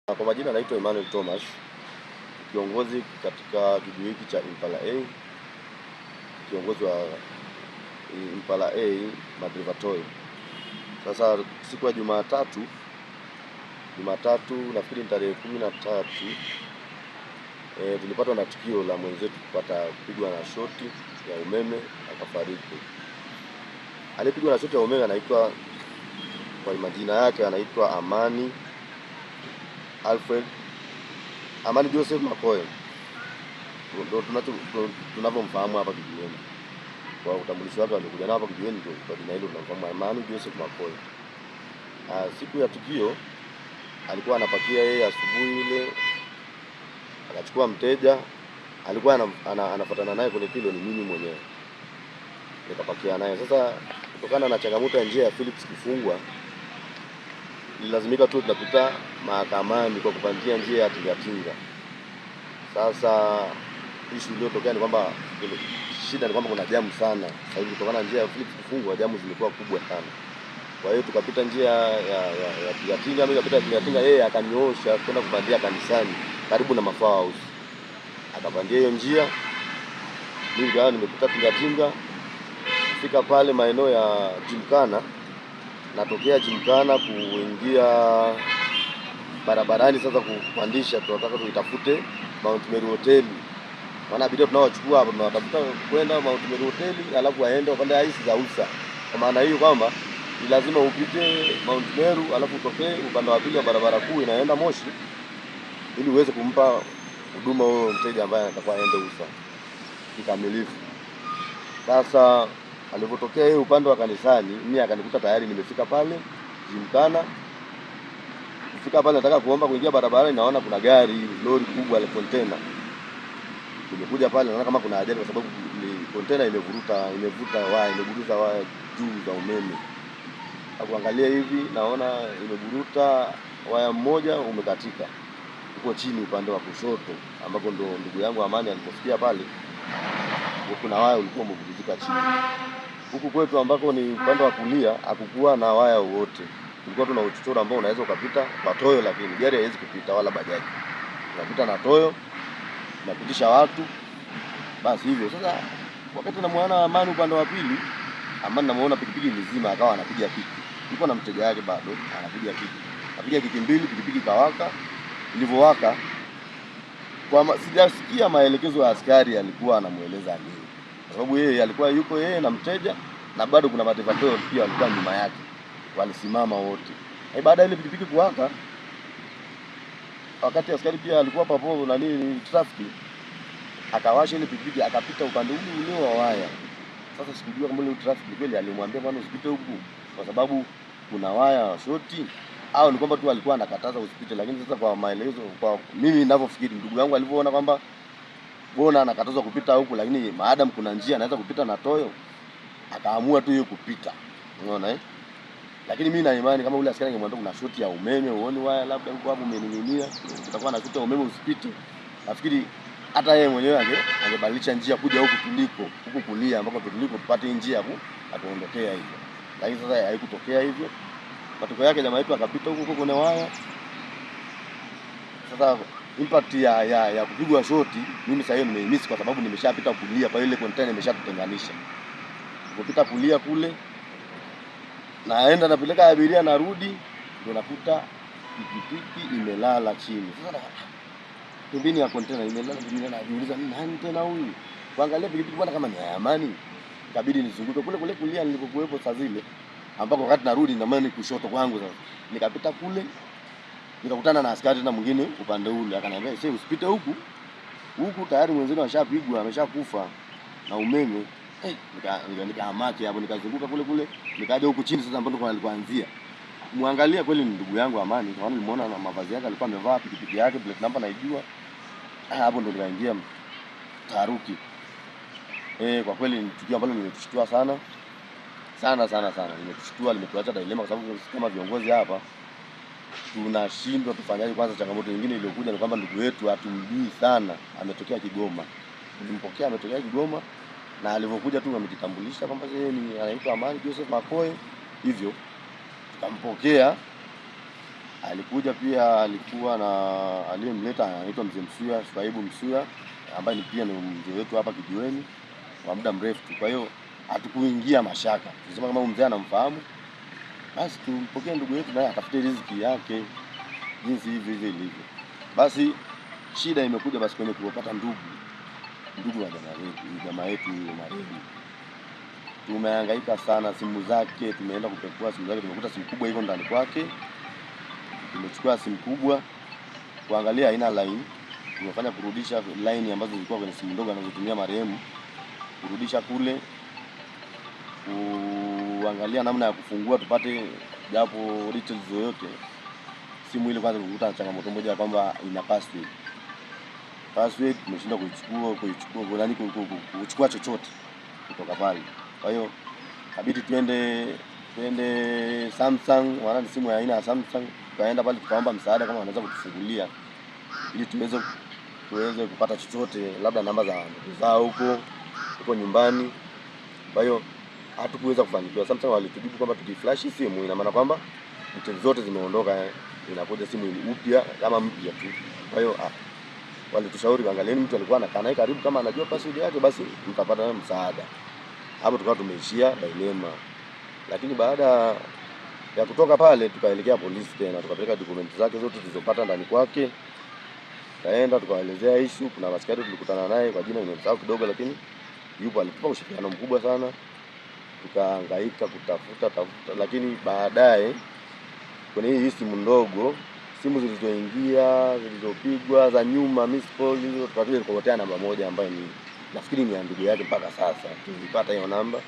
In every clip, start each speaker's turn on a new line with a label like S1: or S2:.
S1: Kwa majina naitwa Emmanuel Thomas, kiongozi katika kijiji hiki cha Impala A, kiongozi wa Impala A Madrivatoi. Sasa siku ya Jumatatu nafikiri ni tarehe 13, tulipatwa na tukio la mwenzetu kupigwa na shoti ya umeme akafariki. Alipigwa na shoti ya umeme anaitwa, kwa majina yake anaitwa Amani Joseph Makoe. Ndio tunavyomfahamu hapa kijijini. Kwa utambulisho wake amekuja nao hapa kijijini, ndio kwa jina hilo tunamfahamu Amani Joseph Makoe. Siku ya tukio alikuwa anapakia yeye asubuhi ile, akachukua mteja, alikuwa anafuatana naye kwenye kilo, ni mimi mwenyewe nikapakia naye. Sasa kutokana na changamoto ya njia ya Philips kufungwa, nilazimika tu tunapita mahakamani kwa kupandia njia ya tingatinga. Sasa issue iliyotokea ni kwamba shida ni kwamba kuna jamu sana. Sasa hivi kutokana na njia ya Philips kufungwa, jamu zilikuwa kubwa sana. Kwa hiyo tukapita njia ya tingatinga, mimi nikapita tingatinga, yeye akanyoosha kwenda kupandia kanisani karibu na Mafaa House. Akapandia hiyo njia, mimi ndio nimepita tingatinga kufika pale maeneo ya Jimkana. Natokea Jimkana kuingia barabarani sasa kupandisha, tunataka tuitafute Mount Meru Hotel. Maana abiria tunaochukua hapo tunatafuta kwenda Mount Meru Hotel, alafu waende upande hizi za Usa. Kwa maana hiyo kwamba ni lazima upite Mount Meru alafu utokee upande wa pili wa barabara kuu inaenda Moshi, ili uweze kumpa huduma huyo mteja ambaye atakuwa aende Usa kikamilifu. Sasa alipotokea yeye upande wa kanisani, mimi akanikuta tayari nimefika pale Jimkana. Kufika pale nataka kuomba kuingia barabarani, naona kuna lori kubwa la container. Nimekuja pale naona kama kuna ajali, kwa sababu ni container imevuta waya juu za umeme. Kuangalia hivi naona imeburuta waya mmoja umekatika huko chini upande wa kushoto, ambako ndo ndugu yangu Amani alipofikia pale, kuna waya ulikuwa umeburutika chini. Huku kwetu ambako ni upande wa kulia hakukuwa na waya wote. Tulikuwa tuna uchochoro ambao unaweza ukapita kwa toyo, lakini gari haiwezi kupita wala bajaji. Unapita na toyo, unapitisha watu. Basi hivyo. Sasa wakati namuona Amani upande wa pili, Amani namuona pikipiki nzima akawa anapiga kiki. Yuko na mteja wake bado anapiga kiki. Anapiga kiki mbili, pikipiki kawaka. Ilivyowaka, kwa sijasikia maelekezo ya askari alikuwa anamueleza nini. Kwa sababu yeye alikuwa yuko yeye na mteja, na bado kuna Madrivatoi pia walikuwa nyuma yake. Walisimama wote. Baada ile pikipiki kuwaka, wakati askari pia alikuwa papo na nini traffic, akawasha ile pikipiki akapita upande ule wa waya. Sasa sikujua kama ile traffic kweli alimwambia bwana usipite huku kwa sababu kuna waya shoti, au ni kwamba tu alikuwa anakataza usipite. Lakini sasa kwa maelezo, kwa mimi ninavyofikiri, ndugu yangu alivyoona kwamba bona anakatazwa kupita huku, lakini maadamu kuna njia anaweza kupita na toyo, akaamua tu yeye kupita. Unaona Lakini mimi na imani kama ule askari angemwambia kuna shoti ya umeme, uone waya labda huko hapo umening'inia, utakuwa na shoti ya umeme usipite, nafikiri hata yeye mwenyewe angebadilisha njia kuja huku kulia ambako tuliko tupate njia huko atuondokea hivyo. Lakini sasa haikutokea hivyo. Matokeo yake jamaa yetu akapita huko kwenye waya. Sasa impact ya kupigwa shoti, mimi sasa hiyo nimeimiss kwa sababu nimeshapita kulia, kwa ile container imeshatutenganisha. Kupita kulia kule, naenda napeleka abiria narudi, ndio nakuta pikipiki imelala chini. Sasa pembeni ya container imelala, najiuliza nani tena huyu? Kuangalia pikipiki bwana kama ni ya Amani. Ikabidi nizunguke kule kulia nilipokuwepo saa zile, ambako wakati narudi na mani kushoto kwangu. Sasa nikapita kule, nikakutana na askari na mwingine upande ule, akaniambia sasa usipite huku tayari mwenzenu ashapigwa, ameshakufa na umeme. Nikaamaki hapo, nikazunguka kule nikaja huku chini sasa ambapo nilikuanzia. Muangalia kweli ni ndugu yangu Amani, kwa sababu nilimuona na mavazi yake, alikuwa amevaa pikipiki yake plate number naijua. Hapo ndo nikaingia taharuki. Kwa kweli ni tukio ambalo limetushtua sana. Limetushtua, limetuacha dilema, kwa sababu kama viongozi hapa tunashindwa tufanyaje. Kwanza changamoto nyingine iliyokuja ni kwamba ndugu yetu hatumjui sana, ametokea Kigoma. Tulimpokea ametokea Kigoma, na alivyokuja tu amejitambulisha kwamba yeye ni anaitwa Amani Joseph Makoe. Hivyo tukampokea Alikuja pia, alikuwa na aliyemleta anaitwa Mzee Msuya, Swaibu Msuya, ambaye pia ni mzee wetu hapa kijiweni kwa muda mrefu tu. Kwa hiyo hatukuingia mashaka, tulisema kama mzee anamfahamu basi tumpokee ndugu yetu naye atafute riziki yake jinsi hivi ilivyo. Basi shida imekuja basi kwenye kupata ndugu wa jamaa yetu marehemu. Tumehangaika sana, simu zake tumeenda kupekua simu zake, tumekuta simu kubwa iko ndani kwake. Tumechukua simu kubwa kuangalia haina line, tumefanya kurudisha line ambazo zilikuwa kwenye simu ndogo anazotumia marehemu, kurudisha kule, kuangalia namna ya kufungua tupate japo details zote. Simu ile kwanza tulikuta changamoto moja kwamba ina password tumeshindwa kuchukua chochote kutoka pale. Kwa hiyo kabidi twende Samsung, maana ni simu ya aina ya Samsung. Tukaenda pale tukaomba msaada kama wanaweza kutufungulia ili tuweze kupata chochote, labda namba za ndugu zao huko nyumbani. Kwa hiyo hatukuweza kufanikiwa. Samsung walitujibu kwamba tukiflash simu ina maana kwamba details zote zimeondoka, inakuja simu mpya kama mpya tu. Kwa hiyo walitushauri angalieni mtu alikuwa anakaa naye karibu, kama anajua password yake basi mtapata msaada. Hapo tukawa tumeishia dilema. Lakini baada ya kutoka pale tukaelekea polisi tena, tukapeleka dokumenti zake zote tulizopata ndani kwake. Kaenda tukaelezea issue, kuna askari tulikutana naye kwa jina nimemsahau kidogo, lakini yupo, alitupa ushirikiano mkubwa sana. Tukahangaika kutafuta, lakini baadaye kwenye hii simu ndogo, simu zilizoingia, zilizopigwa za nyuma, miss call hizo, tukakuja kupotea namba moja ambayo ni nafikiri ni ndugu yake. Mpaka sasa tulipata hiyo namba,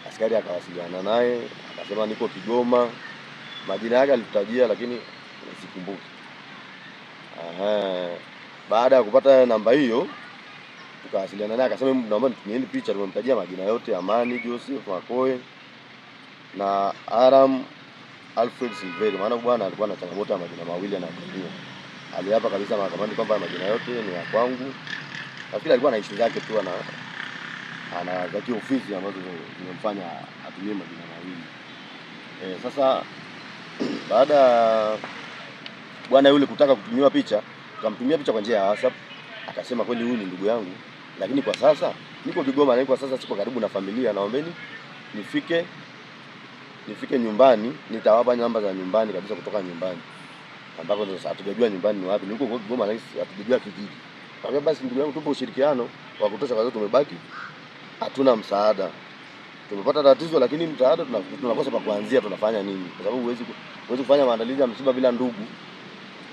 S1: askari akawasiliana naye akasema niko Kigoma, majina yake alitutajia lakini sikumbuki. Baada ya kupata namba hiyo tukawasiliana naye, akasema naomba nitumie picha. Tumemtajia majina yote, Amani Joseph Makoe na Aram Alfred Silveri, maana bwana alikuwa na changamoto ya majina mawili anayotumia. Aliapa kabisa mahakamani kwamba majina yote ni ya kwangu. Nafikiri alikuwa na issue zake tu, ana za kiofisi ambazo zimemfanya atumie majina mawili. Sasa baada bwana yule kutaka kutumiwa picha, tukamtumia picha kwa njia ya WhatsApp. Akasema kweli huyu ni ndugu yangu, lakini kwa sasa niko Kigoma na kwa sasa siko karibu na familia, naombeni nifike nyumbani, nitawapa namba za nyumbani kabisa kutoka nyumbani, ambako sasa hatujajua nyumbani ni wapi. Niko Kigoma na hatujajua kijiji. Kwa hiyo basi ndugu yangu, tupo ushirikiano wa kutosha, kwa sababu tumebaki hatuna msaada. Tumepata tatizo lakini msaada tunakosa pa kuanzia, tunafanya nini? Kwa sababu huwezi kufanya maandalizi ya msiba bila ndugu.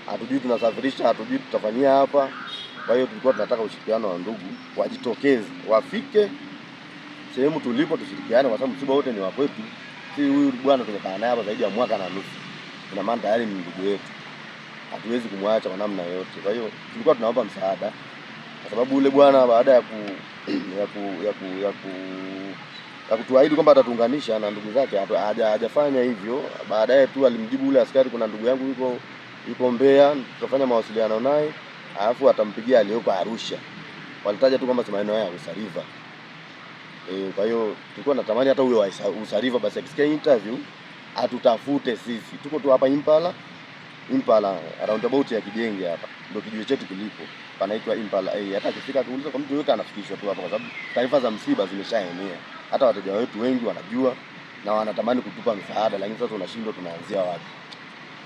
S1: Hatujui tunasafirisha, hatujui tutafanyia hapa. Kwa hiyo tulikuwa tunataka ushirikiano wa ndugu, wajitokeze, wafike sehemu tulipo, tushirikiane, kwa sababu msiba wote ni wa kwetu. Si huyu bwana tumekaa naye hapa zaidi ya mwaka na nusu. Ina maana tayari ni ndugu yetu. Hatuwezi kumwacha kwa namna yoyote. Kwa hiyo tulikuwa tunaomba msaada, kwa sababu yule bwana baada ya kutuahidi kwamba atatuunganisha na ndugu zake hajafanya hivyo. Baadaye tu alimjibu yule askari, kuna ndugu yangu yuko Mbeya, tutafanya mawasiliano naye, alafu atampigia aliyoko Arusha. Walitaja tu kwamba maeneo ya Usariva. Kwa hiyo tulikuwa natamani hata huyo wa Usariva basi akisikia interview atutafute sisi. Tuko tu hapa Impala roundabout ya Kijenge hapa. Ndio kijiwe chetu kilipo. Panaitwa Impala. Hata akifika kuuliza kwa mtu yote anafikishwa tu hapa, kwa sababu taarifa za msiba zimeshaenea. Hata wateja wetu wengi wanajua na wanatamani kutupa msaada, lakini sasa tunashindwa tunaanzia wapi.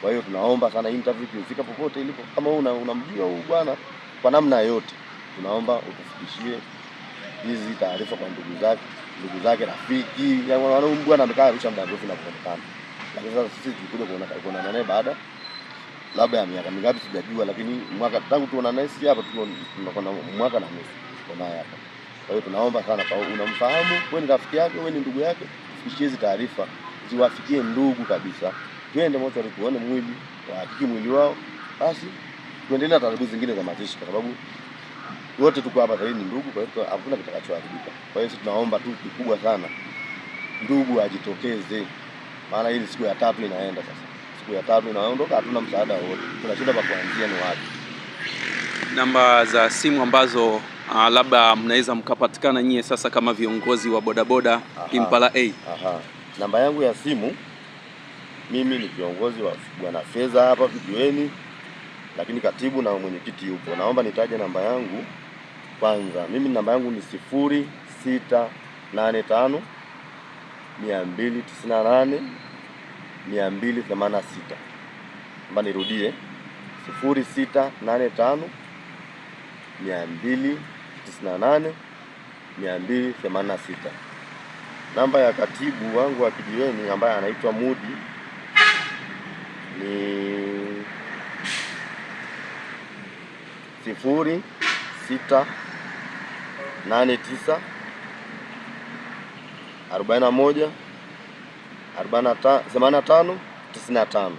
S1: Kwa hiyo tunaomba sana interview ifika popote ilipo, kama unamjua huyu bwana kwa namna yote, tunaomba utufikishie hizi taarifa kwa ndugu zake, rafiki. Yaani bwana amekaa Arusha muda mrefu na kuonekana. Lakini sasa sisi tulikuja kuona naye baada labda ya miaka mingapi sijajua, lakini mwaka tangu tuona naye sisi hapa tunakuwa mwaka na nusu tuko naye hapa. Kwa hiyo tunaomba sana, kwa unamfahamu, wewe ni rafiki yake, wewe ni ndugu yake, tufikishie hizi taarifa ziwafikie ndugu kabisa. Twende moto tuone mwili, wahakiki mwili wao, basi tuendelee na taratibu zingine za mazishi, kwa sababu wote tuko hapa sasa ni ndugu. Kwa hiyo hakuna kitakachoharibika. Kwa hiyo sisi tunaomba tu kikubwa sana, ndugu ajitokeze, maana hii siku ya 3 inaenda sasa. Siku ya 3 inaondoka, hatuna msaada wote. Tunashinda pa kuanzia ni wapi.
S2: Namba za simu ambazo labda mnaweza mkapatikana nyie sasa kama viongozi wa bodaboda Impala A.
S1: Namba yangu ya simu mimi ni kiongozi wa bwana Fedha hapa Kijiweni, lakini katibu na mwenyekiti yupo. Naomba nitaje namba yangu kwanza. Mimi namba yangu ni 0685 298 286. Naomba nirudie 0685 298 286. Namba ya katibu wangu wa Kijiweni ambaye anaitwa Mudi ni 0689 41 85 95.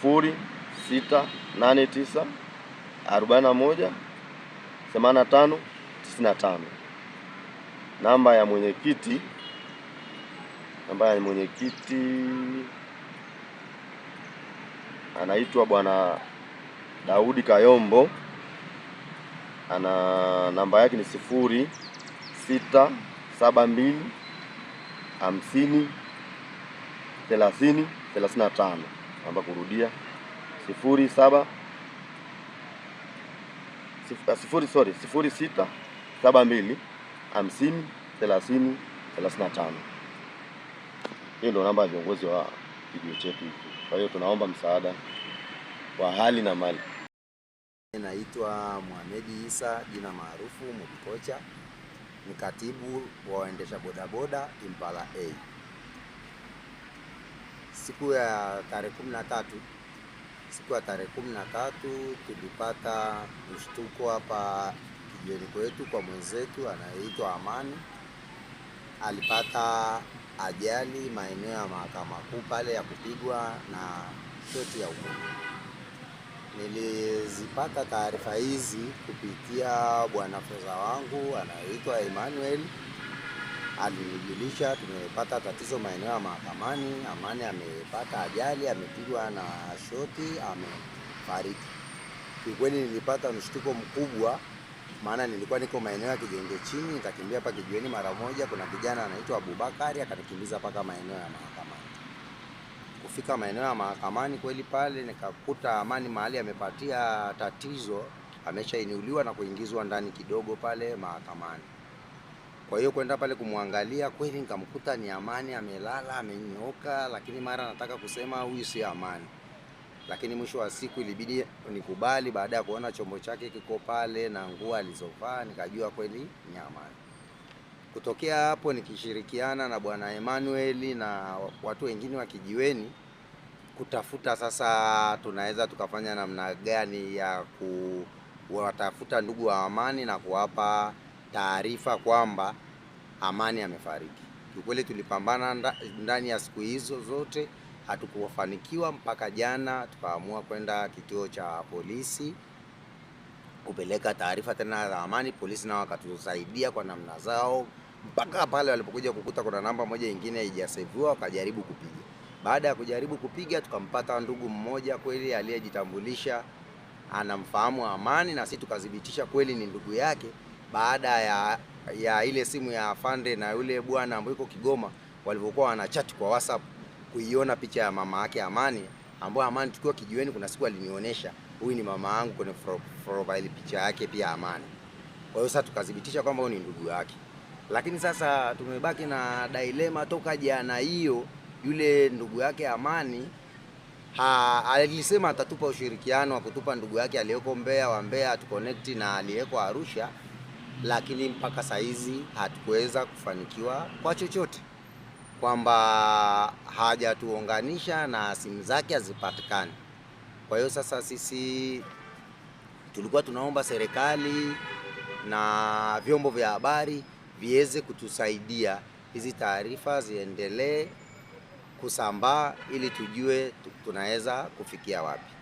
S1: 0689 41 85 95. Namba ya mwenyekiti anaitwa bwana Daudi Kayombo, ana namba yake ni 0672 50 30 35. Naomba kurudia 0672 50 30 35. Hiyo ndio namba ya viongozi wa kijiwe chetu hiki. Kwa hiyo tunaomba msaada wa hali na mali.
S3: Naitwa Mohamed Isa, jina maarufu Mudikocha, ni katibu wa waendesha bodaboda Impala A. Siku ya tarehe 13 tulipata mshtuko hapa Kijiweni kwetu kwa mwenzetu anaitwa Amani. Alipata ajali maeneo ya Mahakama Kuu pale ya kupigwa na shoti ya umeme. Nilizipata taarifa hizi kupitia bwana Fedha wangu anaitwa Emmanuel. Alinijulisha tumepata tatizo maeneo ya mahakamani, Amani amepata ajali, amepigwa na shoti, amefariki. Kikweli nilipata mshtuko mkubwa, maana nilikuwa niko maeneo ya Kijenge chini, nikakimbia hapa Kijiweni mara moja. Kuna kijana anaitwa Abubakari akanikimbiza mpaka maeneo ya mahakamani. Kufika maeneo ya mahakamani kweli pale nikakuta Amani mahali amepatia tatizo, ameshainuliwa na kuingizwa ndani kidogo pale mahakamani. Kwa hiyo kwenda pale kumwangalia kweli nikamkuta ni Amani amelala, amenyooka, lakini mara nataka kusema huyu si Amani. Lakini mwisho wa siku ilibidi nikubali baada ya kuona chombo chake kiko pale na nguo alizovaa, nikajua kweli ni Amani. Kutokea hapo nikishirikiana na bwana Emmanuel na watu wengine wa Kijiweni kutafuta sasa tunaweza tukafanya namna gani ya kuwatafuta ndugu wa Amani na kuwapa taarifa kwamba Amani amefariki. Kiukweli tulipambana ndani ya siku hizo zote, hatukufanikiwa mpaka jana tukaamua kwenda kituo cha polisi kupeleka taarifa tena za Amani. Polisi nao wakatusaidia kwa namna zao mpaka pale walipokuja kukuta kuna namba moja nyingine haijaseviwa, wakajaribu kupiga. Baada ya kujaribu kupiga tukampata ndugu mmoja kweli aliyejitambulisha anamfahamu Amani, na sisi tukadhibitisha kweli ni ndugu yake. Baada ya ile simu ya afande na yule bwana ambaye yuko Kigoma walivyokuwa wanachat kwa WhatsApp kuiona picha ya mama yake Amani, ambaye Amani tukiwa Kijiweni kuna siku alinionyesha huyu ni mama yangu kwenye profile picha yake pia Amani. Kwa hiyo sasa tukadhibitisha kwamba huyu ni ndugu yake. Lakini sasa tumebaki na dilema toka jana hiyo. Yule ndugu yake Amani alisema atatupa ushirikiano wa kutupa ndugu yake aliyeko Mbeya wa Mbeya atuconnect na aliyeko Arusha, lakini mpaka saizi hatukuweza kufanikiwa kwa chochote, kwamba hajatuunganisha na simu zake hazipatikani. Kwa hiyo sasa sisi tulikuwa tunaomba serikali na vyombo vya habari viweze kutusaidia hizi taarifa ziendelee kusambaa ili tujue tunaweza kufikia wapi.